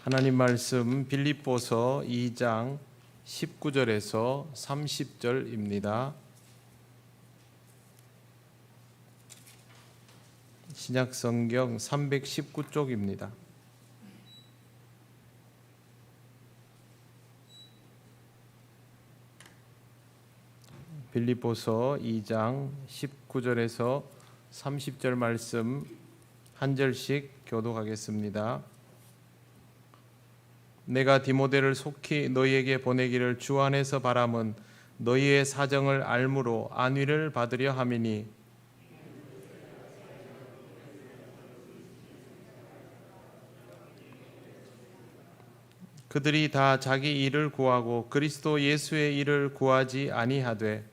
하나님 말씀 빌립보서 2장 19절에서 30절입니다. 신약성경 319쪽입니다. 빌립보서 2장 19절에서 30절 말씀 한 절씩 교독하겠습니다. 내가 디모데를 속히 너희에게 보내기를 주 안에서 바람은 너희의 사정을 알므로 안위를 받으려 함이니 그들이 다 자기 일을 구하고 그리스도 예수의 일을 구하지 아니하되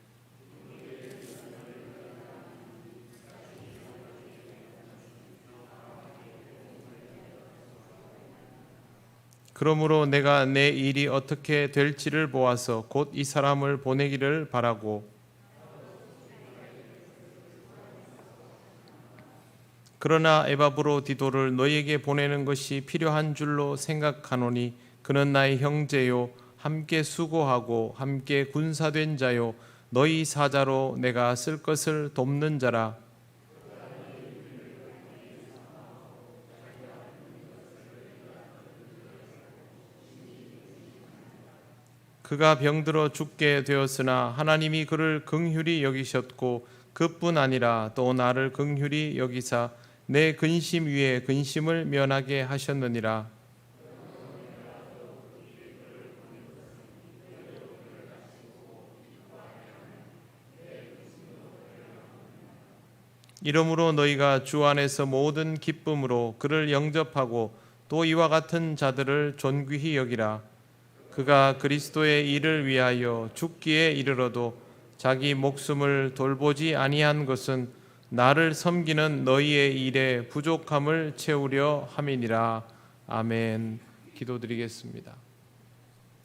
그러므로 내가 내 일이 어떻게 될지를 보아서 곧 이 사람을 보내기를 바라고 그러나 에바브로디도를 너희에게 보내는 것이 필요한 줄로 생각하노니 그는 나의 형제요 함께 수고하고 함께 군사된 자요 너희 사자로 내가 쓸 것을 돕는 자라. 그가 병들어 죽게 되었으나 하나님이 그를 긍휼히 여기셨고 그뿐 아니라 또 나를 긍휼히 여기사 내 근심 위에 근심을 면하게 하셨느니라. 이러므로 너희가 주 안에서 모든 기쁨으로 그를 영접하고 또 이와 같은 자들을 존귀히 여기라. 그가 그리스도의 일을 위하여 죽기에 이르러도 자기 목숨을 돌보지 아니한 것은 나를 섬기는 너희의 일에 부족함을 채우려 함이니라. 아멘. 기도드리겠습니다.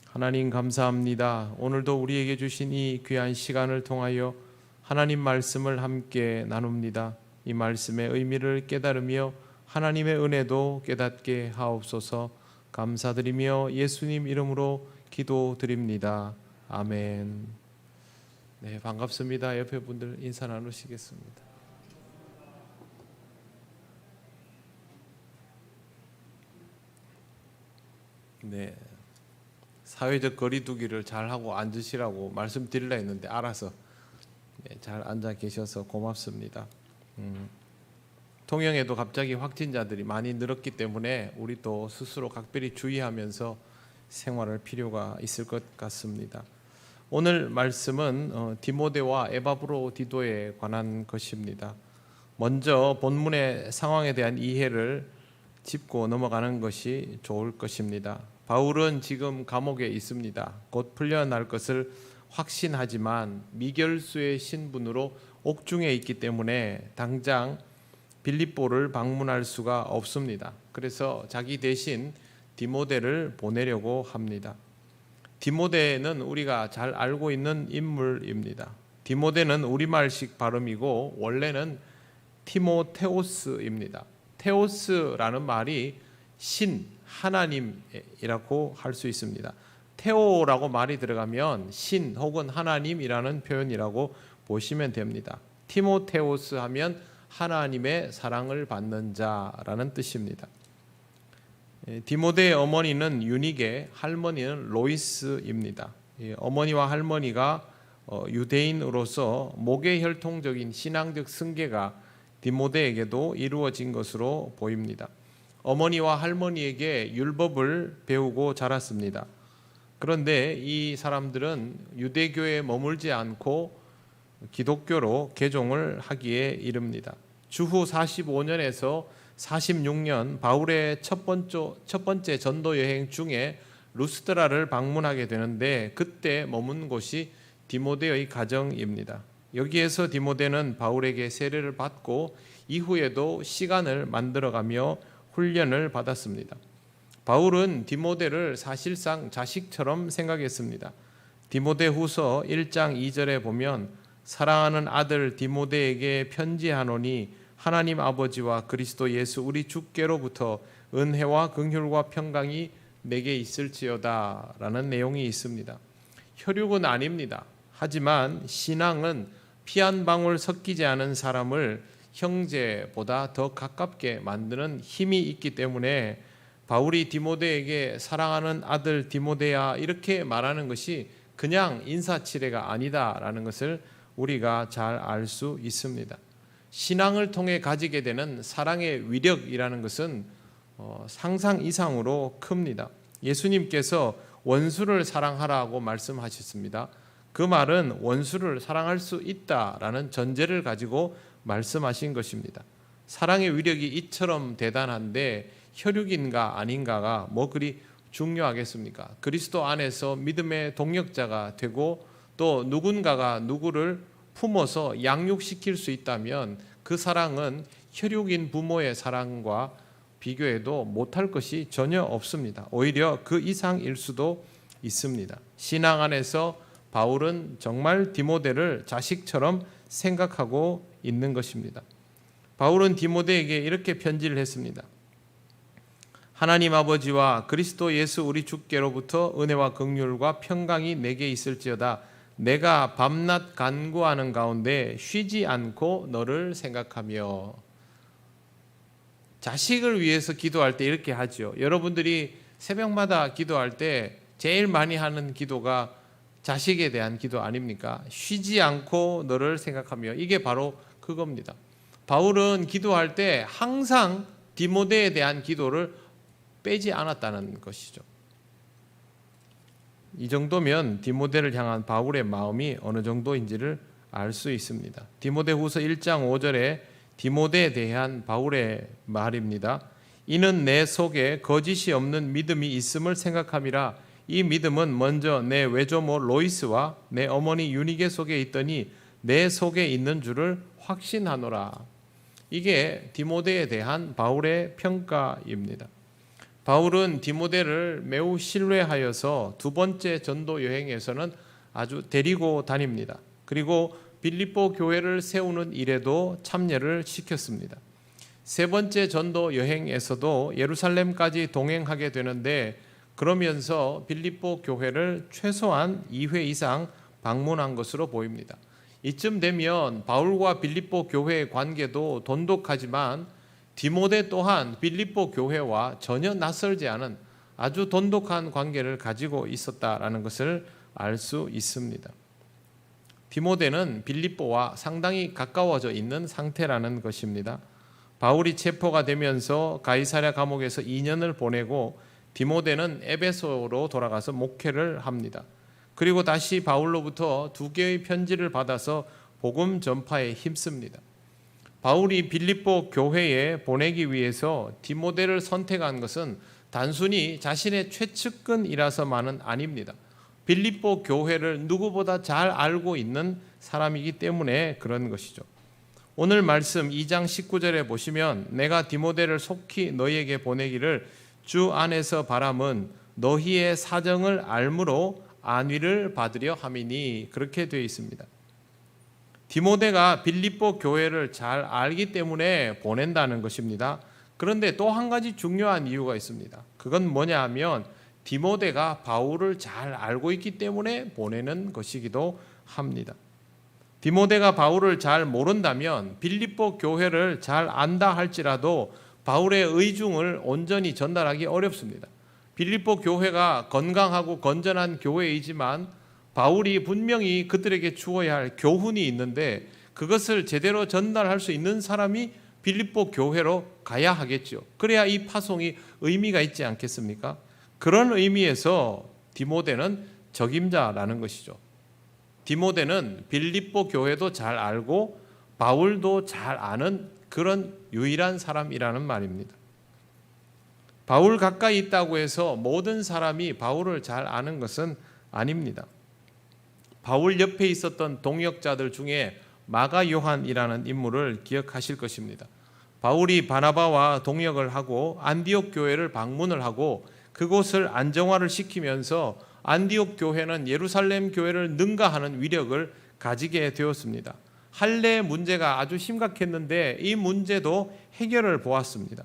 하나님 감사합니다. 오늘도 우리에게 주신 이 귀한 시간을 통하여 하나님 말씀을 함께 나눕니다. 이 말씀의 의미를 깨달으며 하나님의 은혜도 깨닫게 하옵소서. 감사드리며 예수님 이름으로 기도드립니다. 아멘. 네, 반갑습니다. 옆에 분들 인사 나누시겠습니다. 네, 사회적 거리두기를 잘 하고 앉으시라고 말씀드리려 했는데 알아서 잘 앉아 계셔서 고맙습니다. 통영에도 갑자기 확진자들이 많이 늘었기 때문에 우리 또 스스로 각별히 주의하면서 생활할 필요가 있을 것 같습니다. 오늘 말씀은 디모데와 에바브로디도에 관한 것입니다. 먼저 본문의 상황에 대한 이해를 짚고 넘어가는 것이 좋을 것입니다. 바울은 지금 감옥에 있습니다. 곧 풀려날 것을 확신하지만 미결수의 신분으로 옥중에 있기 때문에 당장 빌립보를 방문할 수가 없습니다. 그래서 자기 대신 디모데를 보내려고 합니다. 디모데는 우리가 잘 알고 있는 인물입니다. 디모데는 우리말식 발음이고 원래는 티모테오스입니다. 테오스라는 말이 신, 하나님이라고 할 수 있습니다. 테오라고 말이 들어가면 신 혹은 하나님이라는 표현이라고 보시면 됩니다. 티모테오스 하면 하나님의 사랑을 받는 자라는 뜻입니다. 디모데의 어머니는 유니게, 할머니는 로이스입니다. 어머니와 할머니가 유대인으로서 목의 혈통적인 신앙적 승계가 디모데에게도 이루어진 것으로 보입니다. 어머니와 할머니에게 율법을 배우고 자랐습니다. 그런데 이 사람들은 유대교에 머물지 않고 기독교로 개종을 하기에 이릅니다. 주후 45년에서 46년 바울의 첫 번째 전도 여행 중에 루스드라를 방문하게 되는데 그때 머문 곳이 디모데의 가정입니다. 여기에서 디모데는 바울에게 세례를 받고 이후에도 시간을 만들어가며 훈련을 받았습니다. 바울은 디모데를 사실상 자식처럼 생각했습니다. 디모데후서 1장 2절에 보면 사랑하는 아들 디모데에게 편지하노니 하나님 아버지와 그리스도 예수 우리 주께로부터 은혜와 긍휼과 평강이 내게 있을지어다 라는 내용이 있습니다. 혈육은 아닙니다. 하지만 신앙은 피 한 방울 섞이지 않은 사람을 형제보다 더 가깝게 만드는 힘이 있기 때문에 바울이 디모데에게 사랑하는 아들 디모데야 이렇게 말하는 것이 그냥 인사치레가 아니다라는 것을 우리가 잘 알 수 있습니다. 신앙을 통해 가지게 되는 사랑의 위력이라는 것은 상상 이상으로 큽니다. 예수님께서 원수를 사랑하라고 말씀하셨습니다. 그 말은 원수를 사랑할 수 있다라는 전제를 가지고 말씀하신 것입니다. 사랑의 위력이 이처럼 대단한데 혈육인가 아닌가가 뭐 그리 중요하겠습니까? 그리스도 안에서 믿음의 동역자가 되고 또 누군가가 누구를 품어서 양육시킬 수 있다면 그 사랑은 혈육인 부모의 사랑과 비교해도 못할 것이 전혀 없습니다. 오히려 그 이상일 수도 있습니다. 신앙 안에서 바울은 정말 디모데를 자식처럼 생각하고 있는 것입니다. 바울은 디모데에게 이렇게 편지를 했습니다. 하나님 아버지와 그리스도 예수 우리 주께로부터 은혜와 긍휼과 평강이 내게 있을지어다. 내가 밤낮 간구하는 가운데 쉬지 않고 너를 생각하며. 자식을 위해서 기도할 때 이렇게 하죠. 여러분들이 새벽마다 기도할 때 제일 많이 하는 기도가 자식에 대한 기도 아닙니까? 쉬지 않고 너를 생각하며. 이게 바로 그겁니다. 바울은 기도할 때 항상 디모데에 대한 기도를 빼지 않았다는 것이죠. 이 정도면 디모데를 향한 바울의 마음이 어느 정도인지를 알 수 있습니다. 디모데후서 1장 5절에 디모데에 대한 바울의 말입니다. 이는 내 속에 거짓이 없는 믿음이 있음을 생각함이라. 이 믿음은 먼저 내 외조모 로이스와 내 어머니 유니게 속에 있더니 내 속에 있는 줄을 확신하노라. 이게 디모데에 대한 바울의 평가입니다. 바울은 디모데를 매우 신뢰하여서 두 번째 전도 여행에서는 아주 데리고 다닙니다. 그리고 빌립보 교회를 세우는 일에도 참여를 시켰습니다. 세 번째 전도 여행에서도 예루살렘까지 동행하게 되는데 그러면서 빌립보 교회를 최소한 2회 이상 방문한 것으로 보입니다. 이쯤 되면 바울과 빌립보 교회의 관계도 돈독하지만 디모데 또한 빌립보 교회와 전혀 낯설지 않은 아주 돈독한 관계를 가지고 있었다라는 것을 알 수 있습니다. 디모데는 빌립보와 상당히 가까워져 있는 상태라는 것입니다. 바울이 체포가 되면서 가이사랴 감옥에서 2년을 보내고 디모데는 에베소로 돌아가서 목회를 합니다. 그리고 다시 바울로부터 2개의 편지를 받아서 복음 전파에 힘씁니다. 바울이 빌립보 교회에 보내기 위해서 디모데를 선택한 것은 단순히 자신의 최측근이라서만은 아닙니다. 빌립보 교회를 누구보다 잘 알고 있는 사람이기 때문에 그런 것이죠. 오늘 말씀 2장 19절에 보시면 내가 디모데를 속히 너희에게 보내기를 주 안에서 바람은 너희의 사정을 알므로 안위를 받으려 함이니 그렇게 되어 있습니다. 디모데가 빌립보 교회를 잘 알기 때문에 보낸다는 것입니다. 그런데 또 한 가지 중요한 이유가 있습니다. 그건 뭐냐 하면 디모데가 바울을 잘 알고 있기 때문에 보내는 것이기도 합니다. 디모데가 바울을 잘 모른다면 빌립보 교회를 잘 안다 할지라도 바울의 의중을 온전히 전달하기 어렵습니다. 빌립보 교회가 건강하고 건전한 교회이지만 바울이 분명히 그들에게 주어야 할 교훈이 있는데 그것을 제대로 전달할 수 있는 사람이 빌립보 교회로 가야 하겠죠. 그래야 이 파송이 의미가 있지 않겠습니까? 그런 의미에서 디모데는 적임자라는 것이죠. 디모데는 빌립보 교회도 잘 알고 바울도 잘 아는 그런 유일한 사람이라는 말입니다. 바울 가까이 있다고 해서 모든 사람이 바울을 잘 아는 것은 아닙니다. 바울 옆에 있었던 동역자들 중에 마가 요한이라는 인물을 기억하실 것입니다. 바울이 바나바와 동역을 하고 안디옥 교회를 방문을 하고 그곳을 안정화를 시키면서 안디옥 교회는 예루살렘 교회를 능가하는 위력을 가지게 되었습니다. 할례 문제가 아주 심각했는데 이 문제도 해결을 보았습니다.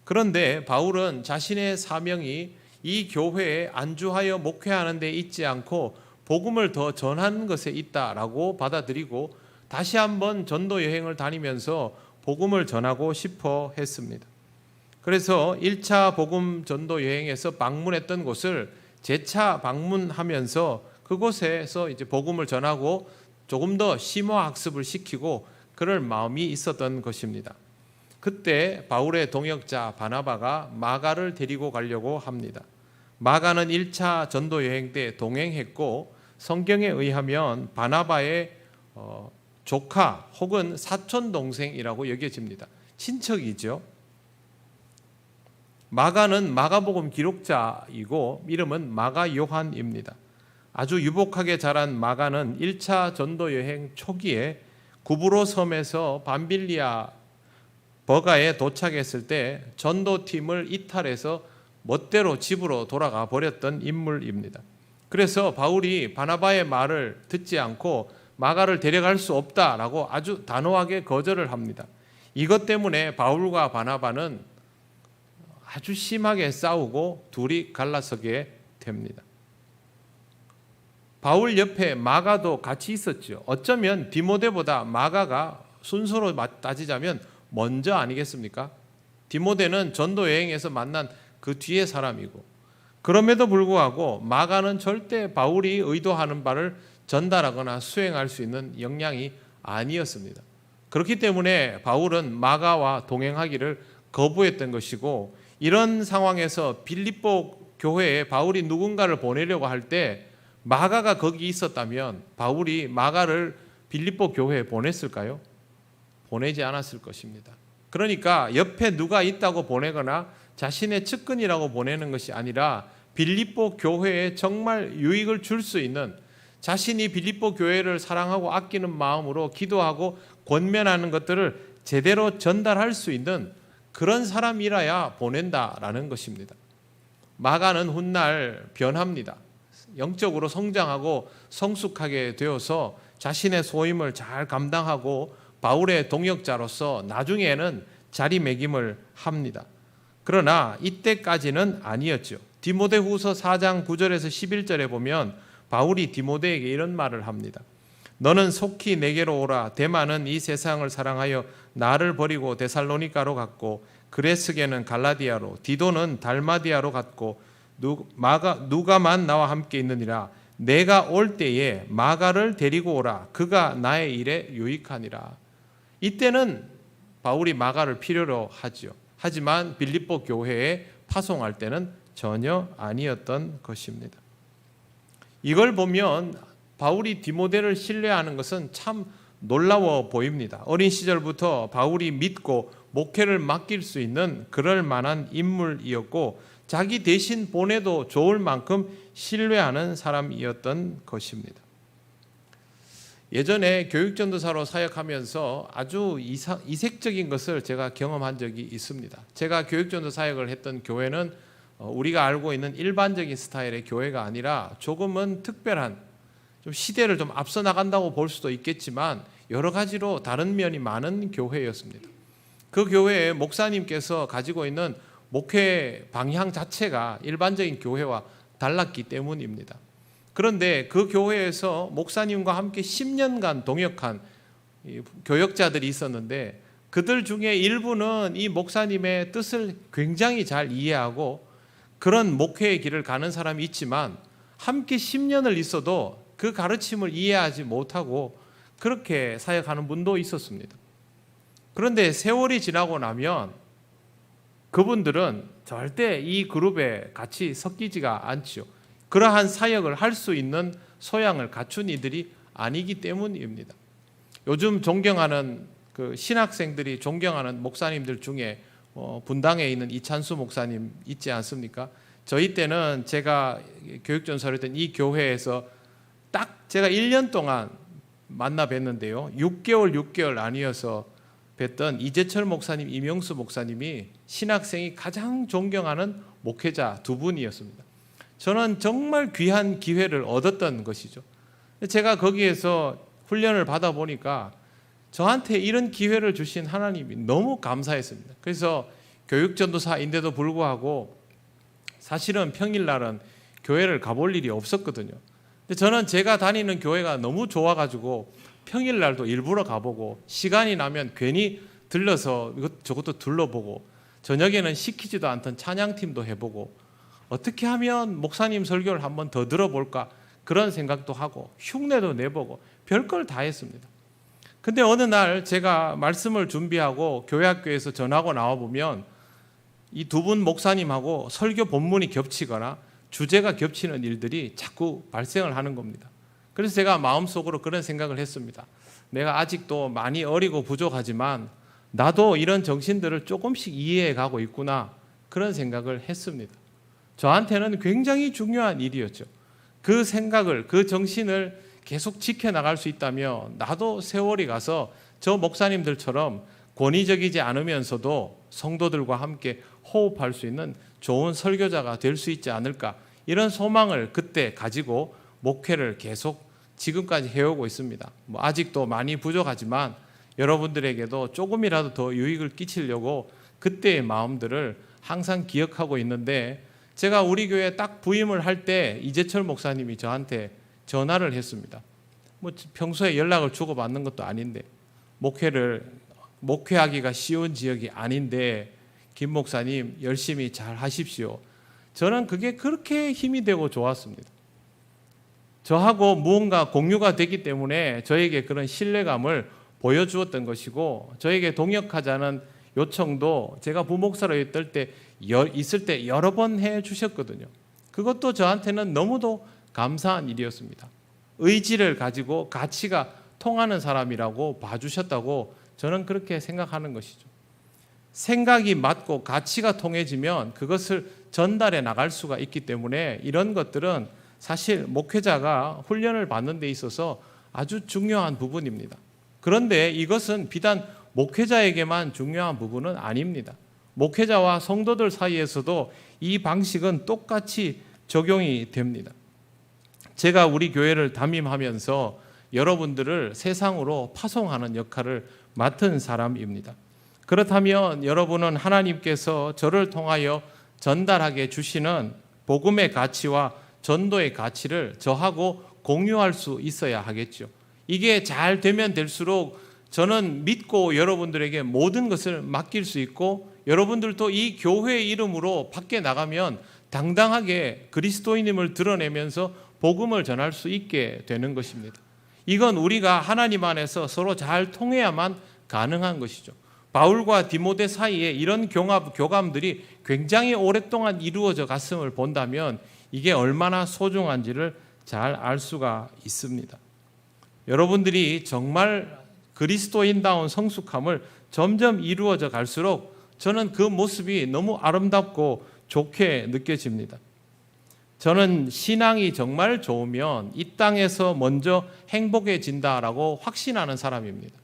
그런데 바울은 자신의 사명이 이 교회에 안주하여 목회하는 데 있지 않고 복음을 더 전하는 것에 있다라고 받아들이고 다시 한번 전도 여행을 다니면서 복음을 전하고 싶어 했습니다. 그래서 1차 복음 전도 여행에서 방문했던 곳을 재차 방문하면서 그곳에서 이제 복음을 전하고 조금 더 심화 학습을 시키고 그럴 마음이 있었던 것입니다. 그때 바울의 동역자 바나바가 마가를 데리고 가려고 합니다. 마가는 1차 전도 여행 때 동행했고 성경에 의하면 바나바의 조카 혹은 사촌 동생이라고 여겨집니다. 친척이죠. 마가는 마가복음 기록자이고 이름은 마가 요한입니다. 아주 유복하게 자란 마가는 1차 전도 여행 초기에 구브로 섬에서 밤빌리아 버가에 도착했을 때 전도팀을 이탈해서 멋대로 집으로 돌아가 버렸던 인물입니다. 그래서 바울이 바나바의 말을 듣지 않고 마가를 데려갈 수 없다라고 아주 단호하게 거절을 합니다. 이것 때문에 바울과 바나바는 아주 심하게 싸우고 둘이 갈라서게 됩니다. 바울 옆에 마가도 같이 있었죠. 어쩌면 디모데보다 마가가 순서로 따지자면 먼저 아니겠습니까? 디모데는 전도 여행에서 만난 그 뒤의 사람이고 그럼에도 불구하고 마가는 절대 바울이 의도하는 바를 전달하거나 수행할 수 있는 역량이 아니었습니다. 그렇기 때문에 바울은 마가와 동행하기를 거부했던 것이고 이런 상황에서 빌립보 교회에 바울이 누군가를 보내려고 할 때 마가가 거기 있었다면 바울이 마가를 빌립보 교회에 보냈을까요? 보내지 않았을 것입니다. 그러니까 옆에 누가 있다고 보내거나 자신의 측근이라고 보내는 것이 아니라 빌립보 교회에 정말 유익을 줄 수 있는 자신이 빌립보 교회를 사랑하고 아끼는 마음으로 기도하고 권면하는 것들을 제대로 전달할 수 있는 그런 사람이라야 보낸다라는 것입니다. 마가는 훗날 변합니다. 영적으로 성장하고 성숙하게 되어서 자신의 소임을 잘 감당하고 바울의 동역자로서 나중에는 자리매김을 합니다. 그러나 이때까지는 아니었죠. 디모데후서 4장 9절에서 11절에 보면 바울이 디모데에게 이런 말을 합니다. 너는 속히 내게로 오라. 데마는 이 세상을 사랑하여 나를 버리고 데살로니가로 갔고 그레스게는 갈라디아로 디도는 달마디아로 갔고 누가만 나와 함께 있느니라. 내가 올 때에 마가를 데리고 오라. 그가 나의 일에 유익하니라. 이때는 바울이 마가를 필요로 하죠. 하지만 빌립보 교회에 파송할 때는 전혀 아니었던 것입니다. 이걸 보면 바울이 디모데를 신뢰하는 것은 참 놀라워 보입니다. 어린 시절부터 바울이 믿고 목회를 맡길 수 있는 그럴 만한 인물이었고 자기 대신 보내도 좋을 만큼 신뢰하는 사람이었던 것입니다. 예전에 교육전도사로 사역하면서 아주 이색적인 것을 제가 경험한 적이 있습니다. 제가 교육전도 사역을 했던 교회는 우리가 알고 있는 일반적인 스타일의 교회가 아니라 조금은 특별한 좀 시대를 좀 앞서 나간다고 볼 수도 있겠지만 여러 가지로 다른 면이 많은 교회였습니다. 그 교회의 목사님께서 가지고 있는 목회 방향 자체가 일반적인 교회와 달랐기 때문입니다. 그런데 그 교회에서 목사님과 함께 10년간 동역한 교역자들이 있었는데 그들 중에 일부는 이 목사님의 뜻을 굉장히 잘 이해하고 그런 목회의 길을 가는 사람이 있지만 함께 10년을 있어도 그 가르침을 이해하지 못하고 그렇게 사역하는 분도 있었습니다. 그런데 세월이 지나고 나면 그분들은 절대 이 그룹에 같이 섞이지가 않죠. 그러한 사역을 할 수 있는 소양을 갖춘 이들이 아니기 때문입니다. 요즘 존경하는 그 신학생들이 존경하는 목사님들 중에 분당에 있는 이찬수 목사님 있지 않습니까? 저희 때는 제가 교육전사를 했던 이 교회에서 딱 제가 1년 동안 만나 뵀는데요. 6개월 아니어서 뵀던 이재철 목사님, 이명수 목사님이 신학생이 가장 존경하는 목회자 두 분이었습니다. 저는 정말 귀한 기회를 얻었던 것이죠. 제가 거기에서 훈련을 받아보니까 저한테 이런 기회를 주신 하나님이 너무 감사했습니다. 그래서 교육전도사인데도 불구하고 사실은 평일날은 교회를 가볼 일이 없었거든요. 근데 저는 제가 다니는 교회가 너무 좋아가지고 평일날도 일부러 가보고 시간이 나면 괜히 들러서 저것도 둘러보고 저녁에는 시키지도 않던 찬양팀도 해보고 어떻게 하면 목사님 설교를 한번 더 들어볼까 그런 생각도 하고 흉내도 내보고 별걸 다 했습니다. 근데 어느 날 제가 말씀을 준비하고 교회학교에서 전하고 나와보면 이 두 분 목사님하고 설교 본문이 겹치거나 주제가 겹치는 일들이 자꾸 발생을 하는 겁니다. 그래서 제가 마음속으로 그런 생각을 했습니다. 내가 아직도 많이 어리고 부족하지만 나도 이런 정신들을 조금씩 이해해 가고 있구나 그런 생각을 했습니다. 저한테는 굉장히 중요한 일이었죠. 그 생각을, 그 정신을 계속 지켜나갈 수 있다면 나도 세월이 가서 저 목사님들처럼 권위적이지 않으면서도 성도들과 함께 호흡할 수 있는 좋은 설교자가 될 수 있지 않을까 이런 소망을 그때 가지고 목회를 계속 지금까지 해오고 있습니다. 아직도 많이 부족하지만 여러분들에게도 조금이라도 더 유익을 끼치려고 그때의 마음들을 항상 기억하고 있는데 제가 우리 교회에 딱 부임을 할 때 이재철 목사님이 저한테 전화를 했습니다. 평소에 연락을 주고받는 것도 아닌데 목회하기가 쉬운 지역이 아닌데 김 목사님 열심히 잘 하십시오. 저는 그게 그렇게 힘이 되고 좋았습니다. 저하고 무언가 공유가 됐기 때문에 저에게 그런 신뢰감을 보여주었던 것이고 저에게 동역하자는 요청도 제가 부목사로 있을 때 여러 번 해주셨거든요. 그것도 저한테는 너무도 감사한 일이었습니다. 의지를 가지고 가치가 통하는 사람이라고 봐주셨다고 저는 그렇게 생각하는 것이죠. 생각이 맞고 가치가 통해지면 그것을 전달해 나갈 수가 있기 때문에 이런 것들은 사실 목회자가 훈련을 받는 데 있어서 아주 중요한 부분입니다. 그런데 이것은 비단 목회자에게만 중요한 부분은 아닙니다. 목회자와 성도들 사이에서도 이 방식은 똑같이 적용이 됩니다. 제가 우리 교회를 담임하면서 여러분들을 세상으로 파송하는 역할을 맡은 사람입니다. 그렇다면 여러분은 하나님께서 저를 통하여 전달하게 주시는 복음의 가치와 전도의 가치를 저하고 공유할 수 있어야 하겠죠. 이게 잘 되면 될수록 저는 믿고 여러분들에게 모든 것을 맡길 수 있고 여러분들도 이 교회의 이름으로 밖에 나가면 당당하게 그리스도인임을 드러내면서 복음을 전할 수 있게 되는 것입니다. 이건 우리가 하나님 안에서 서로 잘 통해야만 가능한 것이죠. 바울과 디모데 사이에 이런 교감들이 굉장히 오랫동안 이루어져 갔음을 본다면 이게 얼마나 소중한지를 잘 알 수가 있습니다. 여러분들이 정말 그리스도인다운 성숙함을 점점 이루어져 갈수록 저는 그 모습이 너무 아름답고 좋게 느껴집니다. 저는 신앙이 정말 좋으면 이 땅에서 먼저 행복해진다라고 확신하는 사람입니다.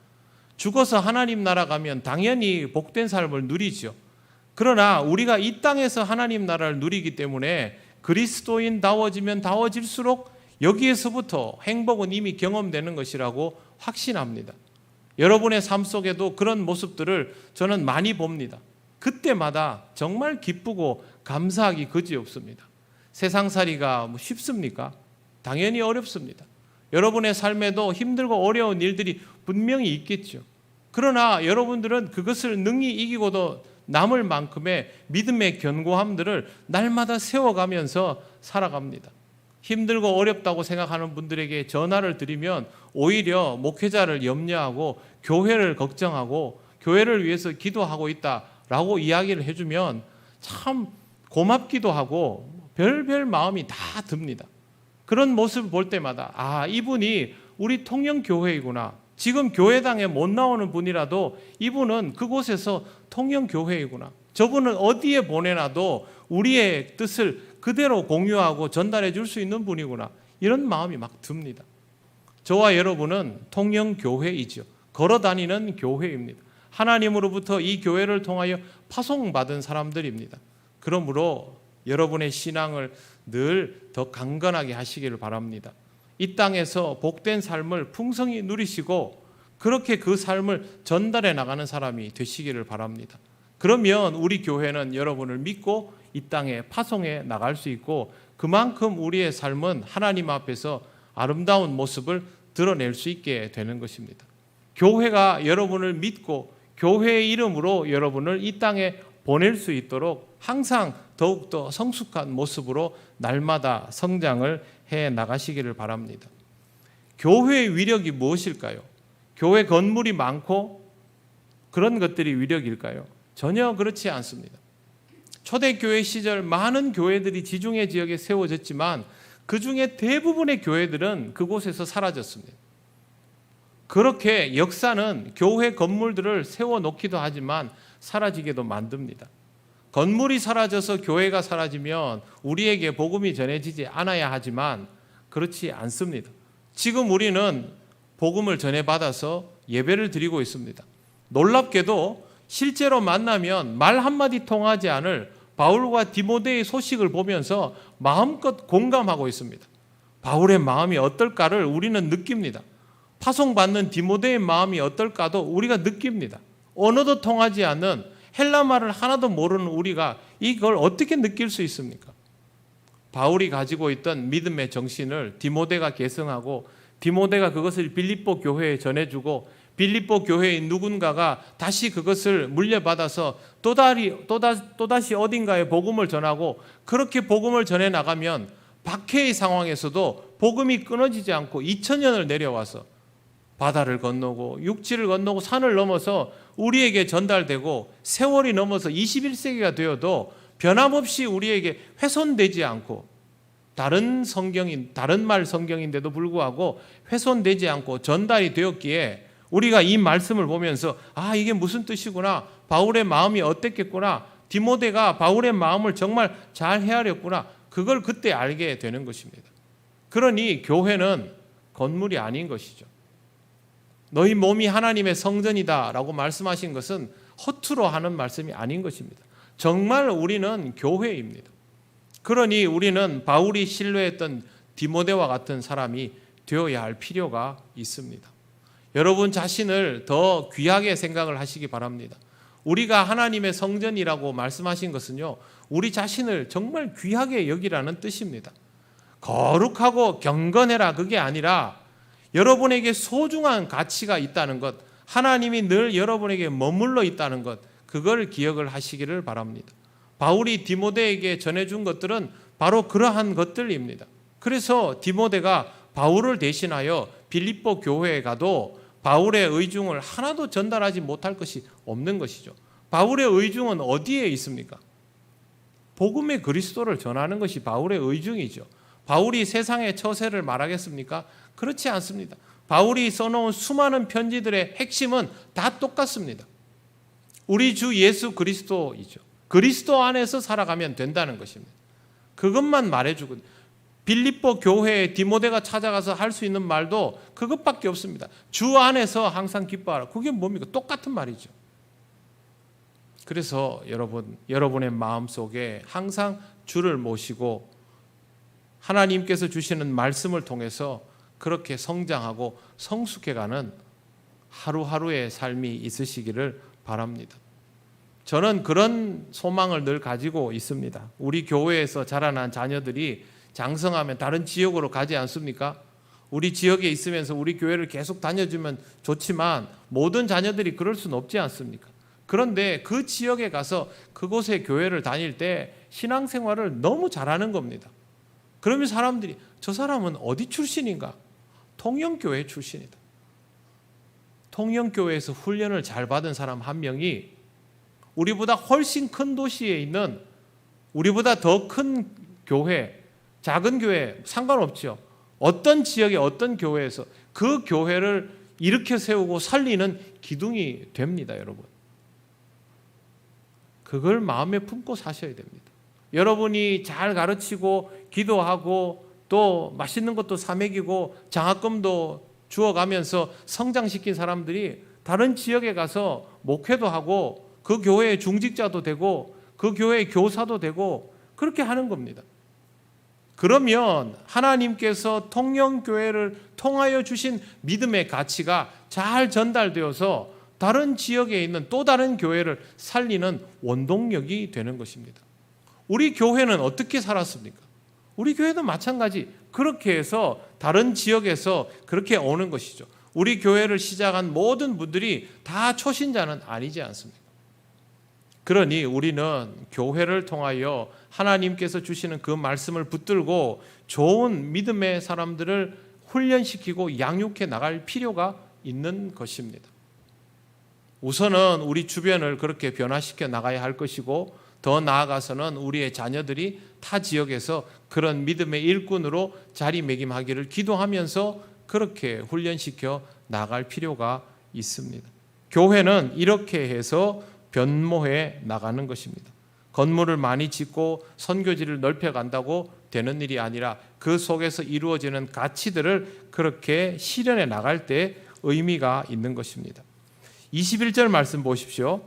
죽어서 하나님 나라 가면 당연히 복된 삶을 누리죠. 그러나 우리가 이 땅에서 하나님 나라를 누리기 때문에 그리스도인다워지면 다워질수록 여기에서부터 행복은 이미 경험되는 것이라고 확신합니다. 여러분의 삶 속에도 그런 모습들을 저는 많이 봅니다. 그때마다 정말 기쁘고 감사하기 그지없습니다. 세상살이가 쉽습니까? 당연히 어렵습니다. 여러분의 삶에도 힘들고 어려운 일들이 분명히 있겠죠. 그러나 여러분들은 그것을 능히 이기고도 남을 만큼의 믿음의 견고함들을 날마다 세워가면서 살아갑니다. 힘들고 어렵다고 생각하는 분들에게 전화를 드리면 오히려 목회자를 염려하고 교회를 걱정하고 교회를 위해서 기도하고 있다라고 이야기를 해주면 참 고맙기도 하고 별별 마음이 다 듭니다. 그런 모습을 볼 때마다 이분이 우리 통영교회이구나. 지금 교회당에 못 나오는 분이라도 이분은 그곳에서 통영교회이구나. 저분은 어디에 보내놔도 우리의 뜻을 그대로 공유하고 전달해 줄 수 있는 분이구나. 이런 마음이 막 듭니다. 저와 여러분은 통영교회이죠. 걸어다니는 교회입니다. 하나님으로부터 이 교회를 통하여 파송받은 사람들입니다. 그러므로 여러분의 신앙을 늘 더 강건하게 하시기를 바랍니다. 이 땅에서 복된 삶을 풍성히 누리시고 그렇게 그 삶을 전달해 나가는 사람이 되시기를 바랍니다. 그러면 우리 교회는 여러분을 믿고 이 땅에 파송해 나갈 수 있고 그만큼 우리의 삶은 하나님 앞에서 아름다운 모습을 드러낼 수 있게 되는 것입니다. 교회가 여러분을 믿고 교회의 이름으로 여러분을 이 땅에 보낼 수 있도록 항상 더욱더 성숙한 모습으로 날마다 성장을 해 나가시기를 바랍니다. 교회의 위력이 무엇일까요? 교회 건물이 많고 그런 것들이 위력일까요? 전혀 그렇지 않습니다. 초대교회 시절 많은 교회들이 지중해 지역에 세워졌지만 그 중에 대부분의 교회들은 그곳에서 사라졌습니다. 그렇게 역사는 교회 건물들을 세워놓기도 하지만 사라지게도 만듭니다. 건물이 사라져서 교회가 사라지면 우리에게 복음이 전해지지 않아야 하지만 그렇지 않습니다. 지금 우리는 복음을 전해받아서 예배를 드리고 있습니다. 놀랍게도 실제로 만나면 말 한마디 통하지 않을 바울과 디모데의 소식을 보면서 마음껏 공감하고 있습니다. 바울의 마음이 어떨까를 우리는 느낍니다. 파송받는 디모데의 마음이 어떨까도 우리가 느낍니다. 언어도 통하지 않는 헬라말을 하나도 모르는 우리가 이걸 어떻게 느낄 수 있습니까? 바울이 가지고 있던 믿음의 정신을 디모데가 계승하고 디모데가 그것을 빌립보 교회에 전해주고 빌립보 교회의 누군가가 다시 그것을 물려받아서 또다시 어딘가에 복음을 전하고 그렇게 복음을 전해 나가면 박해의 상황에서도 복음이 끊어지지 않고 2000년을 내려와서 바다를 건너고 육지를 건너고 산을 넘어서 우리에게 전달되고 세월이 넘어서 21세기가 되어도 변함없이 우리에게 훼손되지 않고 다른 말 성경인데도 불구하고 훼손되지 않고 전달이 되었기에 우리가 이 말씀을 보면서 이게 무슨 뜻이구나, 바울의 마음이 어땠겠구나, 디모데가 바울의 마음을 정말 잘 헤아렸구나, 그걸 그때 알게 되는 것입니다. 그러니 교회는 건물이 아닌 것이죠. 너희 몸이 하나님의 성전이다 라고 말씀하신 것은 허투루 하는 말씀이 아닌 것입니다. 정말 우리는 교회입니다. 그러니 우리는 바울이 신뢰했던 디모데와 같은 사람이 되어야 할 필요가 있습니다. 여러분 자신을 더 귀하게 생각을 하시기 바랍니다. 우리가 하나님의 성전이라고 말씀하신 것은요, 우리 자신을 정말 귀하게 여기라는 뜻입니다. 거룩하고 경건해라 그게 아니라 여러분에게 소중한 가치가 있다는 것, 하나님이 늘 여러분에게 머물러 있다는 것, 그걸 기억을 하시기를 바랍니다. 바울이 디모데에게 전해준 것들은 바로 그러한 것들입니다. 그래서 디모데가 바울을 대신하여 빌립보 교회에 가도 바울의 의중을 하나도 전달하지 못할 것이 없는 것이죠. 바울의 의중은 어디에 있습니까? 복음의 그리스도를 전하는 것이 바울의 의중이죠. 바울이 세상의 처세를 말하겠습니까? 그렇지 않습니다. 바울이 써놓은 수많은 편지들의 핵심은 다 똑같습니다. 우리 주 예수 그리스도이죠. 그리스도 안에서 살아가면 된다는 것입니다. 그것만 말해주거든요. 빌립보 교회에 디모데가 찾아가서 할 수 있는 말도 그것밖에 없습니다. 주 안에서 항상 기뻐하라. 그게 뭡니까? 똑같은 말이죠. 그래서 여러분의 마음속에 항상 주를 모시고 하나님께서 주시는 말씀을 통해서 그렇게 성장하고 성숙해가는 하루하루의 삶이 있으시기를 바랍니다. 저는 그런 소망을 늘 가지고 있습니다. 우리 교회에서 자라난 자녀들이 장성하면 다른 지역으로 가지 않습니까? 우리 지역에 있으면서 우리 교회를 계속 다녀주면 좋지만 모든 자녀들이 그럴 수는 없지 않습니까? 그런데 그 지역에 가서 그곳의 교회를 다닐 때 신앙생활을 너무 잘하는 겁니다. 그러면 사람들이 저 사람은 어디 출신인가? 통영교회 출신이다. 통영교회에서 훈련을 잘 받은 사람 한 명이 우리보다 훨씬 큰 도시에 있는 우리보다 더 큰 교회, 작은 교회 상관없죠. 어떤 지역의 어떤 교회에서 그 교회를 일으켜 세우고 살리는 기둥이 됩니다, 여러분. 그걸 마음에 품고 사셔야 됩니다. 여러분이 잘 가르치고 기도하고 또 맛있는 것도 사 먹이고 장학금도 주어가면서 성장시킨 사람들이 다른 지역에 가서 목회도 하고 그 교회의 중직자도 되고 그 교회의 교사도 되고 그렇게 하는 겁니다. 그러면 하나님께서 통영교회를 통하여 주신 믿음의 가치가 잘 전달되어서 다른 지역에 있는 또 다른 교회를 살리는 원동력이 되는 것입니다. 우리 교회는 어떻게 살았습니까? 우리 교회도 마찬가지 그렇게 해서 다른 지역에서 그렇게 오는 것이죠. 우리 교회를 시작한 모든 분들이 다 초신자는 아니지 않습니까? 그러니 우리는 교회를 통하여 하나님께서 주시는 그 말씀을 붙들고 좋은 믿음의 사람들을 훈련시키고 양육해 나갈 필요가 있는 것입니다. 우선은 우리 주변을 그렇게 변화시켜 나가야 할 것이고 더 나아가서는 우리의 자녀들이 타 지역에서 그런 믿음의 일꾼으로 자리매김하기를 기도하면서 그렇게 훈련시켜 나갈 필요가 있습니다. 교회는 이렇게 해서 변모해 나가는 것입니다. 건물을 많이 짓고 선교지를 넓혀간다고 되는 일이 아니라 그 속에서 이루어지는 가치들을 그렇게 실현해 나갈 때 의미가 있는 것입니다. 21절 말씀 보십시오.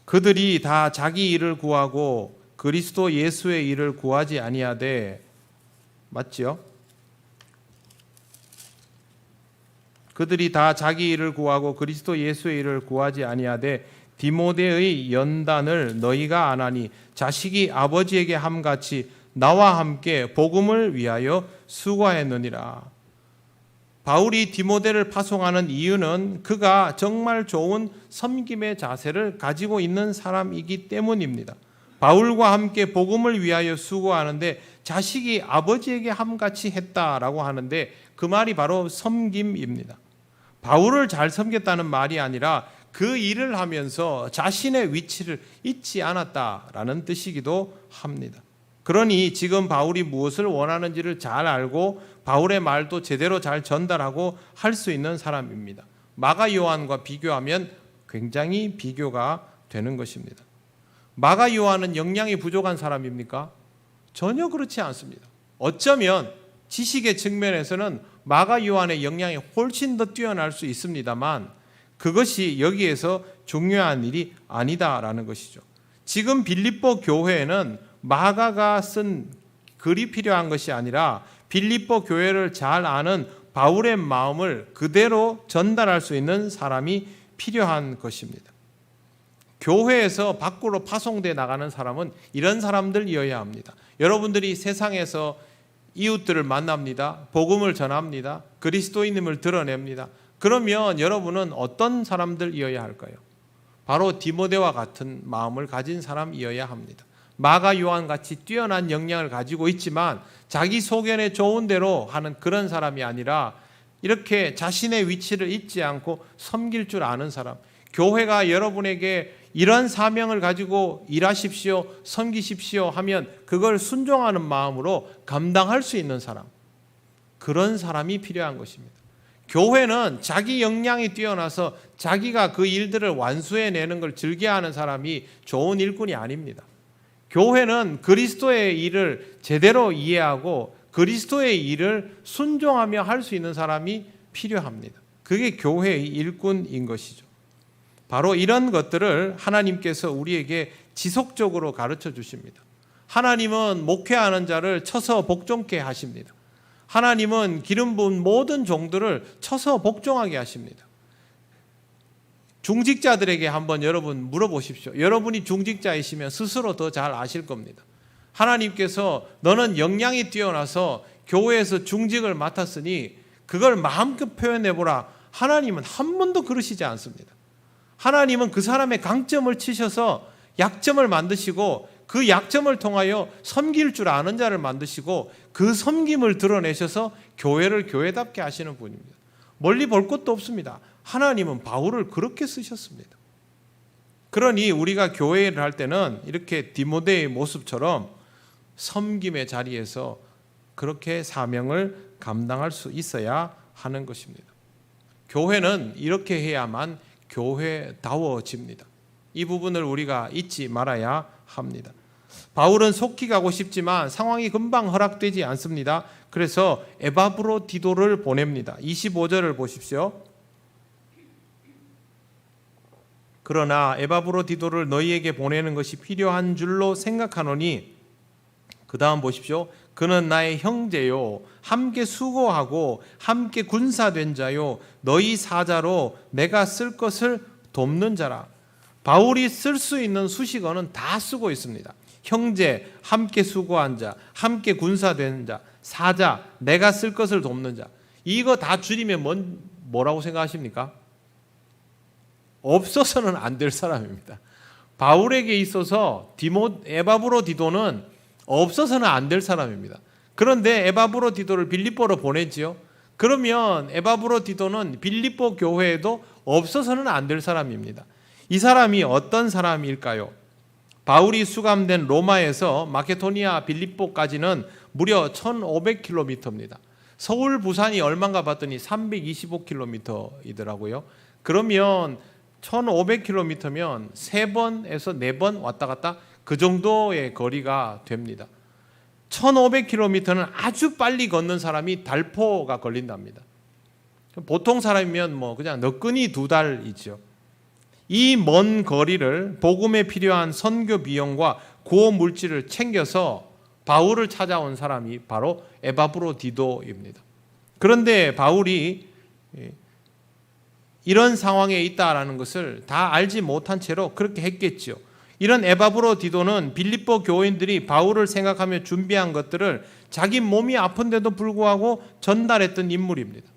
그들이 다 자기 일을 구하고 그리스도 예수의 일을 구하지 아니하되, 맞죠? 그들이 다 자기 일을 구하고 그리스도 예수의 일을 구하지 아니하되 디모데의 연단을 너희가 안 하니 자식이 아버지에게 함같이 나와 함께 복음을 위하여 수고하였느니라. 바울이 디모데를 파송하는 이유는 그가 정말 좋은 섬김의 자세를 가지고 있는 사람이기 때문입니다. 바울과 함께 복음을 위하여 수고하는데 자식이 아버지에게 함같이 했다라고 하는데 그 말이 바로 섬김입니다. 바울을 잘 섬겼다는 말이 아니라 그 일을 하면서 자신의 위치를 잊지 않았다라는 뜻이기도 합니다. 그러니 지금 바울이 무엇을 원하는지를 잘 알고 바울의 말도 제대로 잘 전달하고 할 수 있는 사람입니다. 마가 요한과 비교하면 굉장히 비교가 되는 것입니다. 마가 요한은 역량이 부족한 사람입니까? 전혀 그렇지 않습니다. 어쩌면 지식의 측면에서는 마가 요한의 역량이 훨씬 더 뛰어날 수 있습니다만 그것이 여기에서 중요한 일이 아니다라는 것이죠. 지금 빌립보 교회에는 마가가 쓴 글이 필요한 것이 아니라 빌립보 교회를 잘 아는 바울의 마음을 그대로 전달할 수 있는 사람이 필요한 것입니다. 교회에서 밖으로 파송돼 나가는 사람은 이런 사람들이어야 합니다. 여러분들이 세상에서 이웃들을 만납니다. 복음을 전합니다. 그리스도인임을 드러냅니다. 그러면 여러분은 어떤 사람들이어야 할까요? 바로 디모데와 같은 마음을 가진 사람이어야 합니다. 마가 요한 같이 뛰어난 역량을 가지고 있지만 자기 소견에 좋은 대로 하는 그런 사람이 아니라 이렇게 자신의 위치를 잊지 않고 섬길 줄 아는 사람. 교회가 여러분에게 이런 사명을 가지고 일하십시오, 섬기십시오 하면 그걸 순종하는 마음으로 감당할 수 있는 사람. 그런 사람이 필요한 것입니다. 교회는 자기 역량이 뛰어나서 자기가 그 일들을 완수해내는 걸 즐겨하는 사람이 좋은 일꾼이 아닙니다. 교회는 그리스도의 일을 제대로 이해하고 그리스도의 일을 순종하며 할 수 있는 사람이 필요합니다. 그게 교회의 일꾼인 것이죠. 바로 이런 것들을 하나님께서 우리에게 지속적으로 가르쳐 주십니다. 하나님은 목회하는 자를 쳐서 복종케 하십니다. 하나님은 기름 부은 모든 종들을 쳐서 복종하게 하십니다. 중직자들에게 한번 여러분 물어보십시오. 여러분이 중직자이시면 스스로 더 잘 아실 겁니다. 하나님께서 너는 역량이 뛰어나서 교회에서 중직을 맡았으니 그걸 마음껏 표현해보라. 하나님은 한 번도 그러시지 않습니다. 하나님은 그 사람의 강점을 치셔서 약점을 만드시고 그 약점을 통하여 섬길 줄 아는 자를 만드시고 그 섬김을 드러내셔서 교회를 교회답게 하시는 분입니다. 멀리 볼 것도 없습니다. 하나님은 바울을 그렇게 쓰셨습니다. 그러니 우리가 교회를 할 때는 이렇게 디모데의 모습처럼 섬김의 자리에서 그렇게 사명을 감당할 수 있어야 하는 것입니다. 교회는 이렇게 해야만 교회다워집니다. 이 부분을 우리가 잊지 말아야 합니다. 바울은 속히 가고 싶지만 상황이 금방 허락되지 않습니다. 그래서 에바브로디도를 보냅니다. 25절을 보십시오. 그러나 에바브로디도를 너희에게 보내는 것이 필요한 줄로 생각하노니, 그 다음 보십시오. 그는 나의 형제요 함께 수고하고 함께 군사된 자요 너희 사자로 내가 쓸 것을 돕는 자라. 바울이 쓸 수 있는 수식어는 다 쓰고 있습니다. 형제, 함께 수고한 자, 함께 군사된 자, 사자, 내가 쓸 것을 돕는 자. 이거 다 줄이면 뭐라고 생각하십니까? 없어서는 안 될 사람입니다. 바울에게 있어서 에바브로디도는 없어서는 안 될 사람입니다. 그런데 에바브로디도를 빌립보로 보내지요. 그러면 에바브로디도는 빌립보 교회에도 없어서는 안 될 사람입니다. 이 사람이 어떤 사람일까요? 바울이 수감된 로마에서 마케도니아 빌립보까지는 무려 1500km입니다. 서울 부산이 얼마인가 봤더니 325km이더라고요. 그러면 1500km면 3번에서 4번 왔다 갔다 그 정도의 거리가 됩니다. 1500km는 아주 빨리 걷는 사람이 달포가 걸린답니다. 보통 사람이면 그냥 너끈히 2달이죠. 이 먼 거리를 복음에 필요한 선교 비용과 구호 물질을 챙겨서 바울을 찾아온 사람이 바로 에바브로디도입니다. 그런데 바울이 이런 상황에 있다라는 것을 다 알지 못한 채로 그렇게 했겠죠. 이런 에바브로디도는 빌립보 교인들이 바울을 생각하며 준비한 것들을 자기 몸이 아픈데도 불구하고 전달했던 인물입니다.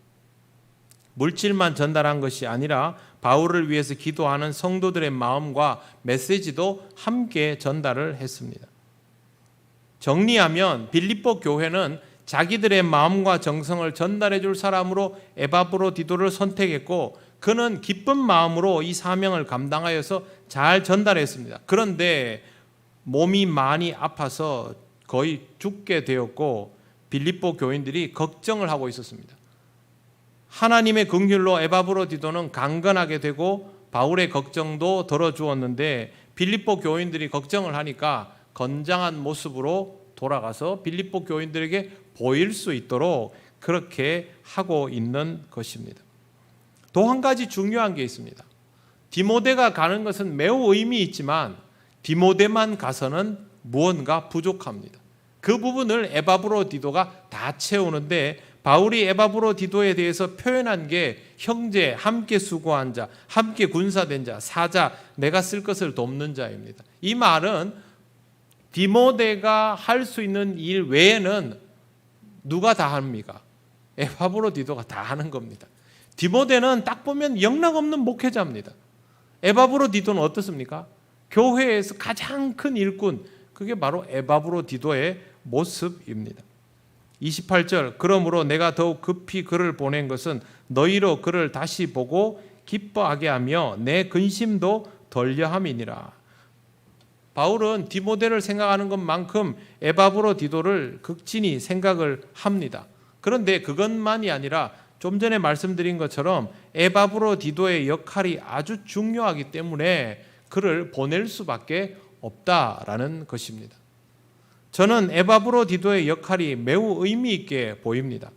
물질만 전달한 것이 아니라 바울을 위해서 기도하는 성도들의 마음과 메시지도 함께 전달을 했습니다. 정리하면 빌립보 교회는 자기들의 마음과 정성을 전달해 줄 사람으로 에바브로디도를 선택했고 그는 기쁜 마음으로 이 사명을 감당하여서 잘 전달했습니다. 그런데 몸이 많이 아파서 거의 죽게 되었고 빌립보 교인들이 걱정을 하고 있었습니다. 하나님의 긍휼로 에바브로디도는 강건하게 되고 바울의 걱정도 덜어주었는데 빌립보 교인들이 걱정을 하니까 건장한 모습으로 돌아가서 빌립보 교인들에게 보일 수 있도록 그렇게 하고 있는 것입니다. 또 한 가지 중요한 게 있습니다. 디모데가 가는 것은 매우 의미 있지만 디모데만 가서는 무언가 부족합니다. 그 부분을 에바브로디도가 다 채우는데 바울이 에바브로디도에 대해서 표현한 게 형제, 함께 수고한 자, 함께 군사된 자, 사자, 내가 쓸 것을 돕는 자입니다. 이 말은 디모데가 할 수 있는 일 외에는 누가 다 합니까? 에바브로디도가 다 하는 겁니다. 디모데는 딱 보면 영락없는 목회자입니다. 에바브로디도는 어떻습니까? 교회에서 가장 큰 일꾼, 그게 바로 에바브로디도의 모습입니다. 28절, 그러므로 내가 더욱 급히 그를 보낸 것은 너희로 그를 다시 보고 기뻐하게 하며 내 근심도 덜려함이니라. 바울은 디모데를 생각하는 것만큼 에바브로디도를 극진히 생각을 합니다. 그런데 그것만이 아니라 좀 전에 말씀드린 것처럼 에바브로디도의 역할이 아주 중요하기 때문에 그를 보낼 수밖에 없다라는 것입니다. 저는 에바브로디도의 역할이 매우 의미 있게 보입니다.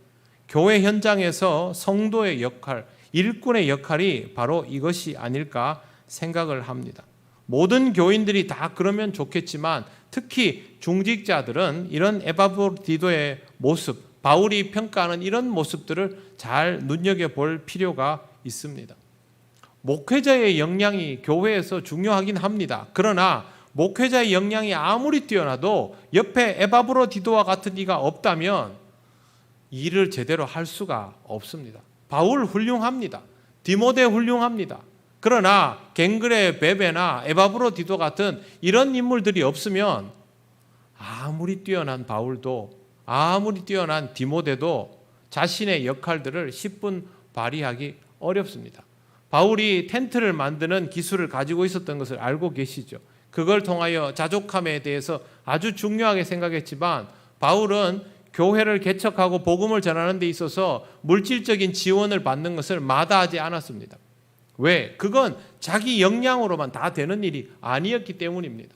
교회 현장에서 성도의 역할, 일꾼의 역할이 바로 이것이 아닐까 생각을 합니다. 모든 교인들이 다 그러면 좋겠지만 특히 중직자들은 이런 에바브로디도의 모습, 바울이 평가하는 이런 모습들을 잘 눈여겨볼 필요가 있습니다. 목회자의 역량이 교회에서 중요하긴 합니다. 그러나 목회자의 역량이 아무리 뛰어나도 옆에 에바브로디도와 같은 이가 없다면 일을 제대로 할 수가 없습니다. 바울 훌륭합니다. 디모데 훌륭합니다. 그러나 갱그레 베베나 에바브로디도 같은 이런 인물들이 없으면 아무리 뛰어난 바울도 아무리 뛰어난 디모데도 자신의 역할들을 10분 발휘하기 어렵습니다. 바울이 텐트를 만드는 기술을 가지고 있었던 것을 알고 계시죠. 그걸 통하여 자족함에 대해서 아주 중요하게 생각했지만 바울은 교회를 개척하고 복음을 전하는 데 있어서 물질적인 지원을 받는 것을 마다하지 않았습니다. 왜? 그건 자기 역량으로만 다 되는 일이 아니었기 때문입니다.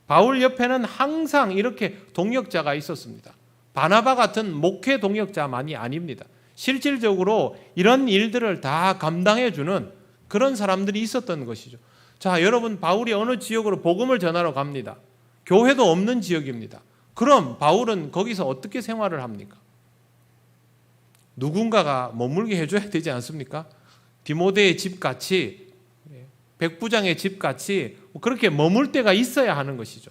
바울 옆에는 항상 이렇게 동역자가 있었습니다. 바나바 같은 목회 동역자만이 아닙니다. 실질적으로 이런 일들을 다 감당해주는 그런 사람들이 있었던 것이죠. 자, 여러분, 바울이 어느 지역으로 복음을 전하러 갑니다. 교회도 없는 지역입니다. 그럼 바울은 거기서 어떻게 생활을 합니까? 누군가가 머물게 해줘야 되지 않습니까? 디모데의 집같이, 백부장의 집같이 그렇게 머물 때가 있어야 하는 것이죠.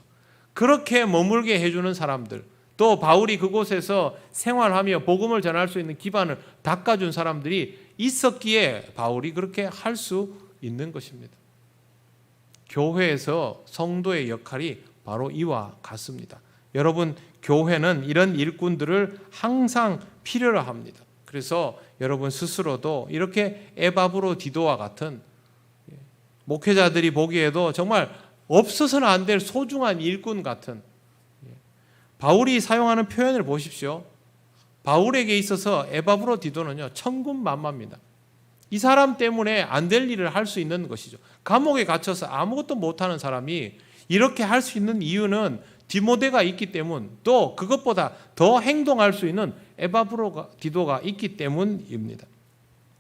그렇게 머물게 해주는 사람들, 또 바울이 그곳에서 생활하며 복음을 전할 수 있는 기반을 닦아준 사람들이 있었기에 바울이 그렇게 할 수 있는 것입니다. 교회에서 성도의 역할이 바로 이와 같습니다. 여러분, 교회는 이런 일꾼들을 항상 필요로 합니다. 그래서 여러분 스스로도 이렇게 에바브로디도와 같은 목회자들이 보기에도 정말 없어서는 안 될 소중한 일꾼 같은, 바울이 사용하는 표현을 보십시오. 바울에게 있어서 에바브로디도는요, 천군만마입니다. 이 사람 때문에 안 될 일을 할 수 있는 것이죠. 감옥에 갇혀서 아무것도 못하는 사람이 이렇게 할 수 있는 이유는 디모데가 있기 때문, 또 그것보다 더 행동할 수 있는 에바브로디도가 있기 때문입니다.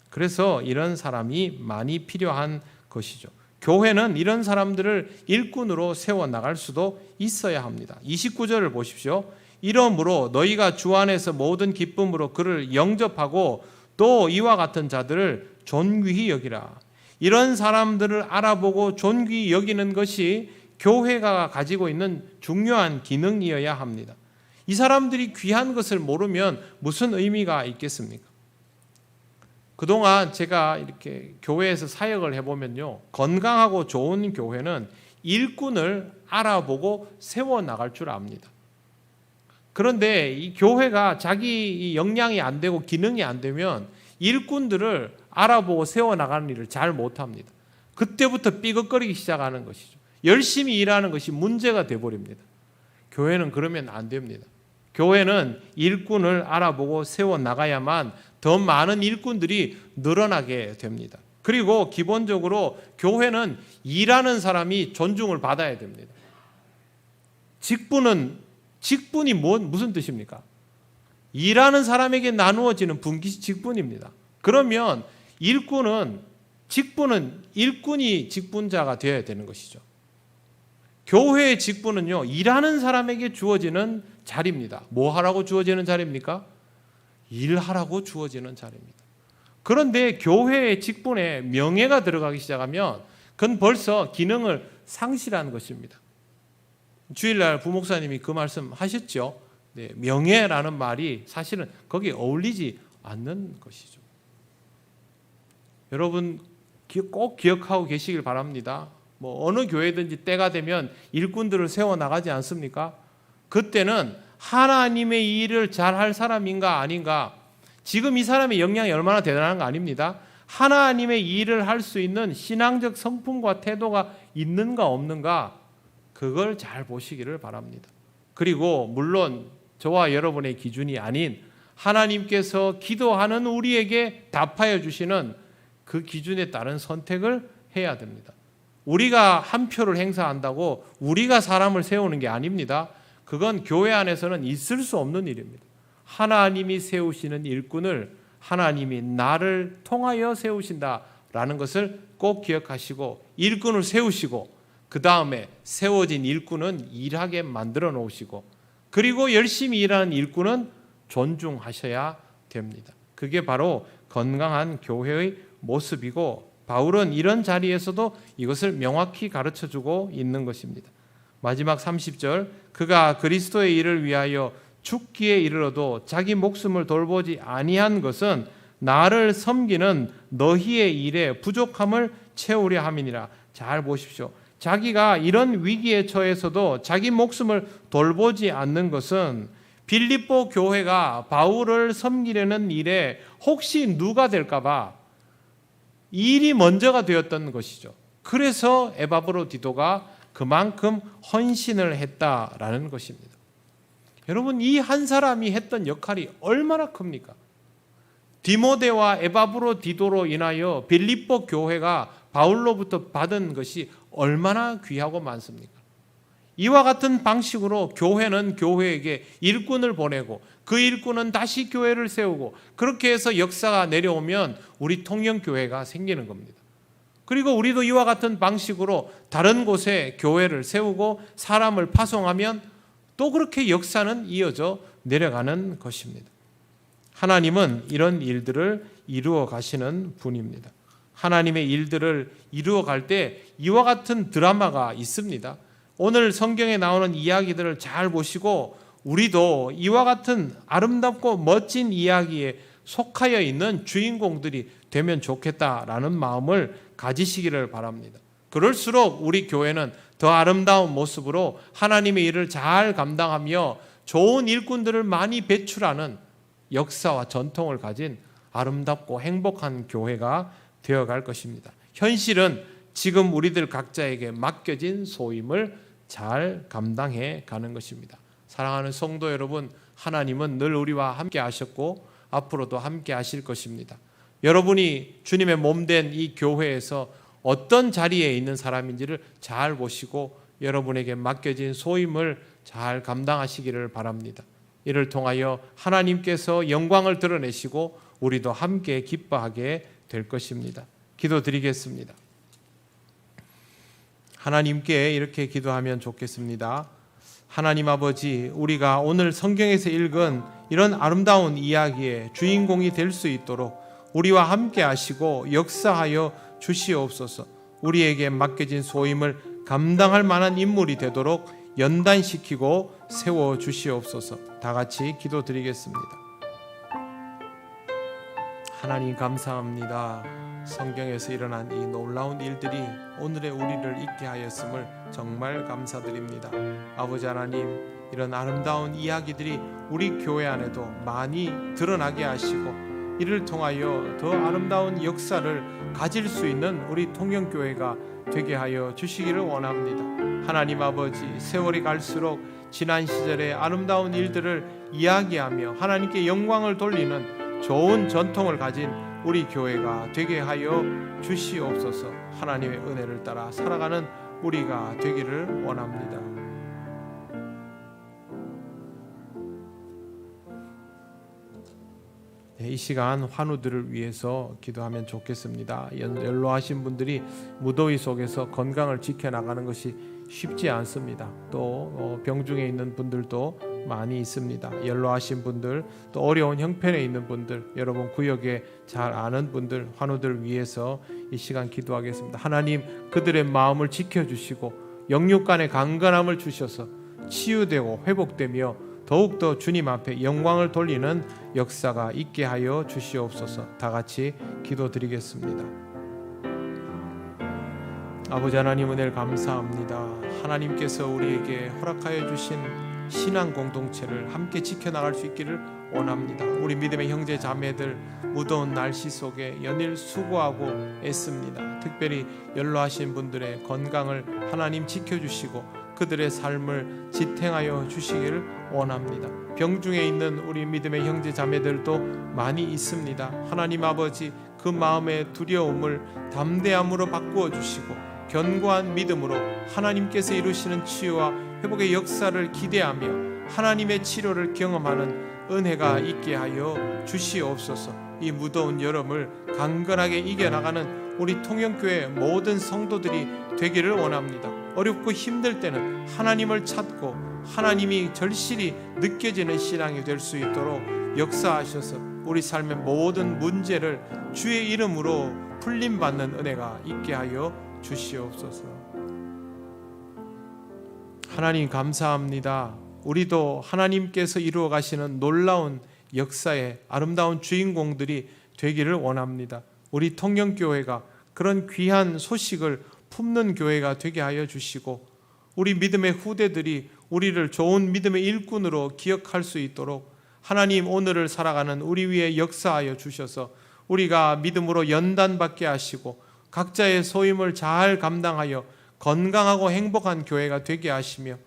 그래서 이런 사람이 많이 필요한 것이죠. 교회는 이런 사람들을 일꾼으로 세워나갈 수도 있어야 합니다. 29절을 보십시오. 이러므로 너희가 주 안에서 모든 기쁨으로 그를 영접하고 또 이와 같은 자들을 존귀히 여기라. 이런 사람들을 알아보고 존귀히 여기는 것이 교회가 가지고 있는 중요한 기능이어야 합니다. 이 사람들이 귀한 것을 모르면 무슨 의미가 있겠습니까? 그동안 제가 이렇게 교회에서 사역을 해보면요, 건강하고 좋은 교회는 일꾼을 알아보고 세워나갈 줄 압니다. 그런데 이 교회가 자기 역량이 안 되고 기능이 안 되면 일꾼들을 알아보고 세워나가는 일을 잘 못합니다. 그때부터 삐걱거리기 시작하는 것이죠. 열심히 일하는 것이 문제가 되어버립니다. 교회는 그러면 안 됩니다. 교회는 일꾼을 알아보고 세워나가야만 더 많은 일꾼들이 늘어나게 됩니다. 그리고 기본적으로 교회는 일하는 사람이 존중을 받아야 됩니다. 직분이 무슨 뜻입니까? 일하는 사람에게 나누어지는 직분입니다. 그러면 직분은 일꾼이 직분자가 되어야 되는 것이죠. 교회의 직분은요, 일하는 사람에게 주어지는 자리입니다. 뭐 하라고 주어지는 자리입니까? 일하라고 주어지는 자리입니다. 그런데 교회의 직분에 명예가 들어가기 시작하면 그건 벌써 기능을 상실한 것입니다. 주일날 부목사님이 그 말씀 하셨죠. 네, 명예라는 말이 사실은 거기에 어울리지 않는 것이죠. 여러분 꼭 기억하고 계시길 바랍니다. 어느 교회든지 때가 되면 일꾼들을 세워나가지 않습니까? 그때는 하나님의 일을 잘할 사람인가 아닌가, 지금 이 사람의 역량이 얼마나 대단한 거 아닙니다. 하나님의 일을 할 수 있는 신앙적 성품과 태도가 있는가 없는가, 그걸 잘 보시기를 바랍니다. 그리고 물론 저와 여러분의 기준이 아닌 하나님께서 기도하는 우리에게 답하여 주시는 그 기준에 따른 선택을 해야 됩니다. 우리가 한 표를 행사한다고 우리가 사람을 세우는 게 아닙니다. 그건 교회 안에서는 있을 수 없는 일입니다. 하나님이 세우시는 일꾼을 하나님이 나를 통하여 세우신다라는 것을 꼭 기억하시고, 일꾼을 세우시고 그 다음에 세워진 일꾼은 일하게 만들어 놓으시고, 그리고 열심히 일하는 일꾼은 존중하셔야 됩니다. 그게 바로 건강한 교회의 모습이고, 바울은 이런 자리에서도 이것을 명확히 가르쳐주고 있는 것입니다. 마지막 30절, 그가 그리스도의 일을 위하여 죽기에 이르러도 자기 목숨을 돌보지 아니한 것은 나를 섬기는 너희의 일에 부족함을 채우려 함이니라. 잘 보십시오. 자기가 이런 위기에 처해서도 자기 목숨을 돌보지 않는 것은 빌립보 교회가 바울을 섬기려는 일에 혹시 누가 될까 봐 일이 먼저가 되었던 것이죠. 그래서 에바브로디도가 그만큼 헌신을 했다라는 것입니다. 여러분, 이 한 사람이 했던 역할이 얼마나 큽니까? 디모데와 에바브로디도로 인하여 빌립보 교회가 바울로부터 받은 것이 얼마나 귀하고 많습니까? 이와 같은 방식으로 교회는 교회에게 일꾼을 보내고 그 일꾼은 다시 교회를 세우고, 그렇게 해서 역사가 내려오면 우리 통영교회가 생기는 겁니다. 그리고 우리도 이와 같은 방식으로 다른 곳에 교회를 세우고 사람을 파송하면 또 그렇게 역사는 이어져 내려가는 것입니다. 하나님은 이런 일들을 이루어 가시는 분입니다. 하나님의 일들을 이루어 갈 때 이와 같은 드라마가 있습니다. 오늘 성경에 나오는 이야기들을 잘 보시고 우리도 이와 같은 아름답고 멋진 이야기에 속하여 있는 주인공들이 되면 좋겠다라는 마음을 가지시기를 바랍니다. 그럴수록 우리 교회는 더 아름다운 모습으로 하나님의 일을 잘 감당하며 좋은 일꾼들을 많이 배출하는 역사와 전통을 가진 아름답고 행복한 교회가 되어갈 것입니다. 현실은 지금 우리들 각자에게 맡겨진 소임을 잘 감당해 가는 것입니다. 사랑하는 성도 여러분, 하나님은 늘 우리와 함께 하셨고 앞으로도 함께 하실 것입니다. 여러분이 주님의 몸된 이 교회에서 어떤 자리에 있는 사람인지를 잘 보시고 여러분에게 맡겨진 소임을 잘 감당하시기를 바랍니다. 이를 통하여 하나님께서 영광을 드러내시고 우리도 함께 기뻐하게 될 것입니다. 기도드리겠습니다. 하나님께 이렇게 기도하면 좋겠습니다. 하나님 아버지, 우리가 오늘 성경에서 읽은 이런 아름다운 이야기의 주인공이 될 수 있도록 우리와 함께 하시고 역사하여 주시옵소서. 우리에게 맡겨진 소임을 감당할 만한 인물이 되도록 연단시키고 세워 주시옵소서. 다 같이 기도드리겠습니다. 하나님 감사합니다. 성경에서 일어난 이 놀라운 일들이 오늘의 우리를 있게 하였음을 정말 감사드립니다. 아버지 하나님, 이런 아름다운 이야기들이 우리 교회 안에도 많이 드러나게 하시고 이를 통하여 더 아름다운 역사를 가질 수 있는 우리 통영교회가 되게 하여 주시기를 원합니다. 하나님 아버지, 세월이 갈수록 지난 시절의 아름다운 일들을 이야기하며 하나님께 영광을 돌리는 좋은 전통을 가진 우리 교회가 되게 하여 주시옵소서. 하나님의 은혜를 따라 살아가는 우리가 되기를 원합니다. 이 시간 환우들을 위해서 기도하면 좋겠습니다. 연로하신 분들이 무더위 속에서 건강을 지켜나가는 것이 쉽지 않습니다. 또 병중에 있는 분들도 많이 있습니다. 연로하신 분들, 또 어려운 형편에 있는 분들, 여러분 구역에 잘 아는 분들, 환우들 위해서 이 시간 기도하겠습니다. 하나님, 그들의 마음을 지켜주시고 영육간의 강건함을 주셔서 치유되고 회복되며 더욱더 주님 앞에 영광을 돌리는 역사가 있게 하여 주시옵소서. 다 같이 기도드리겠습니다. 아버지 하나님, 은혜를 감사합니다. 하나님께서 우리에게 허락하여 주신 신앙 공동체를 함께 지켜나갈 수 있기를 원합니다. 우리 믿음의 형제 자매들 무더운 날씨 속에 연일 수고하고 애씁니다. 특별히 연로하신 분들의 건강을 하나님 지켜주시고 그들의 삶을 지탱하여 주시기를 원합니다. 병중에 있는 우리 믿음의 형제 자매들도 많이 있습니다. 하나님 아버지, 그 마음의 두려움을 담대함으로 바꾸어 주시고 견고한 믿음으로 하나님께서 이루시는 치유와 회복의 역사를 기대하며 하나님의 치료를 경험하는 은혜가 있게 하여 주시옵소서. 이 무더운 여름을 강건하게 이겨나가는 우리 통영교회 모든 성도들이 되기를 원합니다. 어렵고 힘들 때는 하나님을 찾고 하나님이 절실히 느껴지는 신앙이 될 수 있도록 역사하셔서 우리 삶의 모든 문제를 주의 이름으로 풀림받는 은혜가 있게 하여 주시옵소서. 하나님 감사합니다. 우리도 하나님께서 이루어 가시는 놀라운 역사의 아름다운 주인공들이 되기를 원합니다. 우리 통영교회가 그런 귀한 소식을 품는 교회가 되게 하여 주시고 우리 믿음의 후대들이 우리를 좋은 믿음의 일꾼으로 기억할 수 있도록 하나님, 오늘을 살아가는 우리 위에 역사하여 주셔서 우리가 믿음으로 연단받게 하시고 각자의 소임을 잘 감당하여 건강하고 행복한 교회가 되게 하시며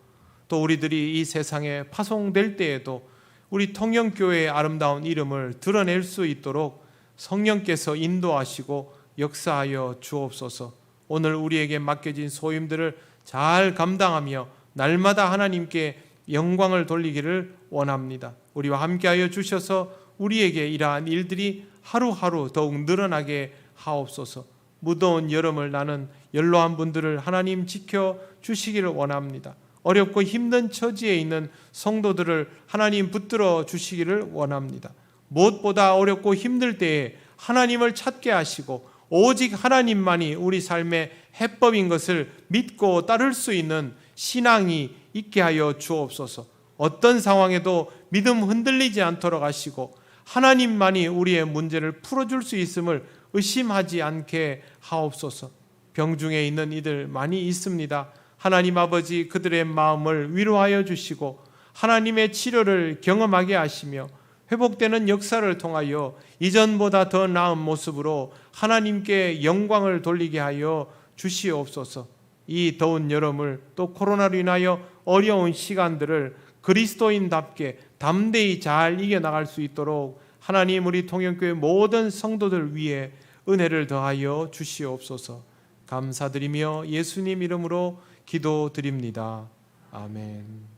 또 우리들이 이 세상에 파송될 때에도 우리 통영교회의 아름다운 이름을 드러낼 수 있도록 성령께서 인도하시고 역사하여 주옵소서. 오늘 우리에게 맡겨진 소임들을 잘 감당하며 날마다 하나님께 영광을 돌리기를 원합니다. 우리와 함께하여 주셔서 우리에게 이러한 일들이 하루하루 더욱 늘어나게 하옵소서. 무더운 여름을 나는 연로한 분들을 하나님 지켜 주시기를 원합니다. 어렵고 힘든 처지에 있는 성도들을 하나님 붙들어 주시기를 원합니다. 무엇보다 어렵고 힘들 때에 하나님을 찾게 하시고 오직 하나님만이 우리 삶의 해법인 것을 믿고 따를 수 있는 신앙이 있게 하여 주옵소서. 어떤 상황에도 믿음 흔들리지 않도록 하시고 하나님만이 우리의 문제를 풀어줄 수 있음을 의심하지 않게 하옵소서. 병중에 있는 이들 많이 있습니다. 하나님 아버지 그들의 마음을 위로하여 주시고 하나님의 치료를 경험하게 하시며 회복되는 역사를 통하여 이전보다 더 나은 모습으로 하나님께 영광을 돌리게 하여 주시옵소서. 이 더운 여름을 또 코로나로 인하여 어려운 시간들을 그리스도인답게 담대히 잘 이겨나갈 수 있도록 하나님 우리 통영교회 모든 성도들 위해 은혜를 더하여 주시옵소서. 감사드리며 예수님 이름으로 기도드립니다. 아멘.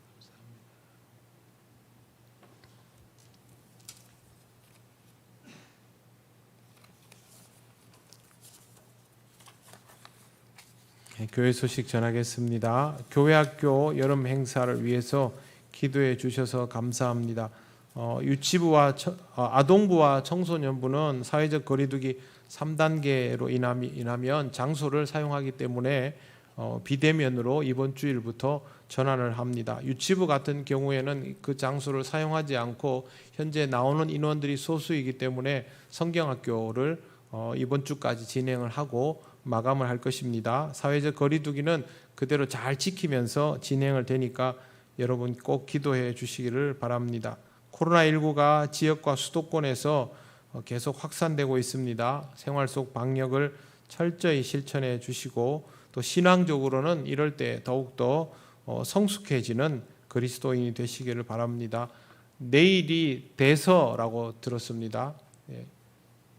교회 소식 전하겠습니다. 교회학교 여름 행사를 위해서 기도해 주셔서 감사합니다. 유치부와 아동부와 청소년부는 사회적 거리두기 3단계로 인하면 장소를 사용하기 때문에 비대면으로 이번 주일부터 전환을 합니다. 유치부 같은 경우에는 그 장소를 사용하지 않고 현재 나오는 인원들이 소수이기 때문에 성경학교를 이번 주까지 진행을 하고 마감을 할 것입니다. 사회적 거리두기는 그대로 잘 지키면서 진행을 되니까 여러분 꼭 기도해 주시기를 바랍니다. 코로나19가 지역과 수도권에서 계속 확산되고 있습니다. 생활 속 방역을 철저히 실천해 주시고 또 신앙적으로는 이럴 때 더욱더 성숙해지는 그리스도인이 되시기를 바랍니다. 내일이 대서라고 들었습니다.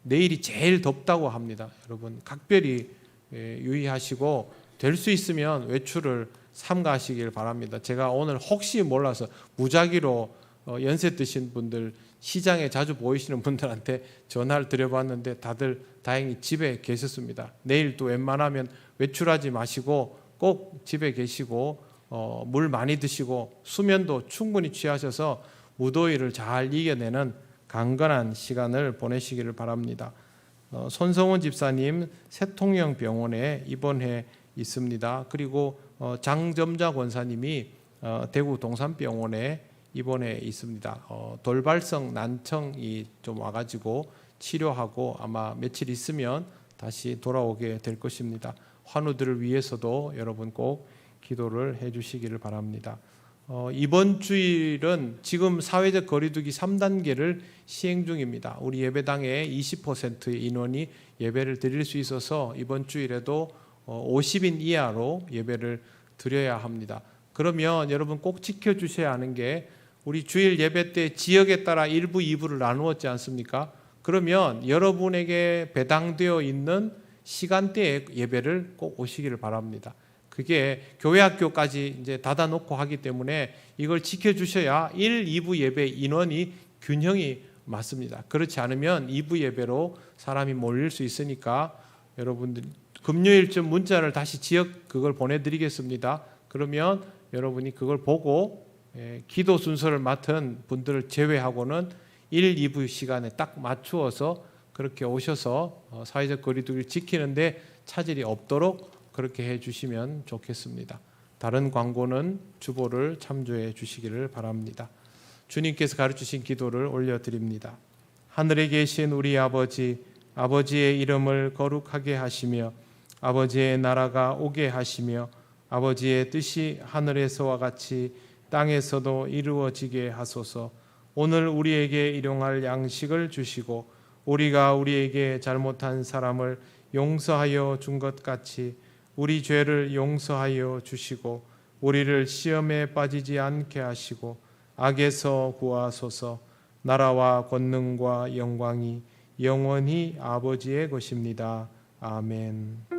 내일이 제일 덥다고 합니다. 여러분 각별히 유의하시고 될 수 있으면 외출을 삼가하시길 바랍니다. 제가 오늘 혹시 몰라서 무작위로 연세 드신 분들 시장에 자주 보이시는 분들한테 전화를 드려봤는데 다들 다행히 집에 계셨습니다. 내일 또 웬만하면 외출하지 마시고 꼭 집에 계시고 물 많이 드시고 수면도 충분히 취하셔서 무더위를 잘 이겨내는 강건한 시간을 보내시기를 바랍니다. 손성훈 집사님 새통영병원에 입원해 있습니다. 그리고 장점자 권사님이 대구 동산병원에 입원해 있습니다. 돌발성 난청이 좀 와가지고 치료하고 아마 며칠 있으면 다시 돌아오게 될 것입니다. 환우들을 위해서도 여러분 꼭 기도를 해주시기를 바랍니다. 이번 주일은 지금 사회적 거리두기 3단계를 시행 중입니다. 우리 예배당에 20%의 인원이 예배를 드릴 수 있어서 이번 주일에도 50인 이하로 예배를 드려야 합니다. 그러면 여러분 꼭 지켜주셔야 하는 게 우리 주일 예배 때 지역에 따라 1부, 2부를 나누었지 않습니까? 그러면 여러분에게 배당되어 있는 시간대에 예배를 꼭 오시기를 바랍니다. 그게 교회학교까지 이제 닫아놓고 하기 때문에 이걸 지켜주셔야 1, 2부 예배 인원이 균형이 맞습니다. 그렇지 않으면 2부 예배로 사람이 몰릴 수 있으니까 여러분들 금요일쯤 문자를 다시 지역 그걸 보내드리겠습니다. 그러면 여러분이 그걸 보고 기도 순서를 맡은 분들을 제외하고는 1, 2부 시간에 딱 맞추어서 그렇게 오셔서 사회적 거리두기를 지키는데 차질이 없도록 그렇게 해주시면 좋겠습니다. 다른 광고는 주보를 참조해 주시기를 바랍니다. 주님께서 가르치신 기도를 올려드립니다. 하늘에 계신 우리 아버지, 아버지의 이름을 거룩하게 하시며 아버지의 나라가 오게 하시며 아버지의 뜻이 하늘에서와 같이 땅에서도 이루어지게 하소서. 오늘 우리에게 일용할 양식을 주시고 우리가 우리에게 잘못한 사람을 용서하여 준 것 같이 우리 죄를 용서하여 주시고 우리를 시험에 빠지지 않게 하시고 악에서 구하소서. 나라와 권능과 영광이 영원히 아버지의 것입니다. 아멘.